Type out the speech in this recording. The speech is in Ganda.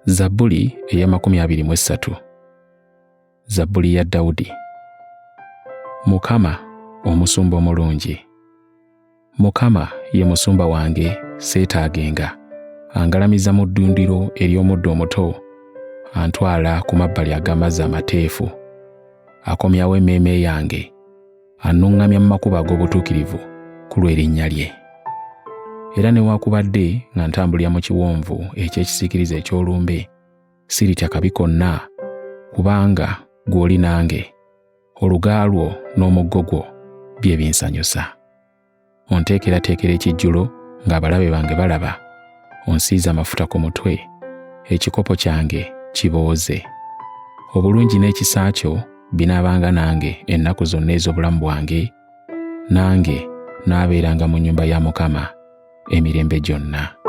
Zabbuli eya 23. Zabbuli ya Dawudi. Mukama omusumba omulungi. Mukama ye musumba wange seetaagenga, angalamiza mu ddundiro ery'omuddo omuto, antwala ku mabbali ag'amazzi amateefu, akomyawo emmeeme yange, annuŋŋamya mu makubo ag'obutuukirivu ku lw'erinnya lye. Era newaakubadde nga ntambulira mu kiwonvu eky'ekisiikirize eky'olumbe, siritya kabi konna, kubanga gw'oli nange, oluga lwo n'omuggo gwo bye binsanyusa. Onteekerateekera ekijjulo ng'abalabe bange balaba, onsiiza amafuta ku mutwe, ekikopo kyange kibooze. Obulungi n'ekisa kyo binaabanga nange ennaku zonna ez'obulamu bwange, nange naabeeranga mu nnyumba ya Mukama emirembe gyonna.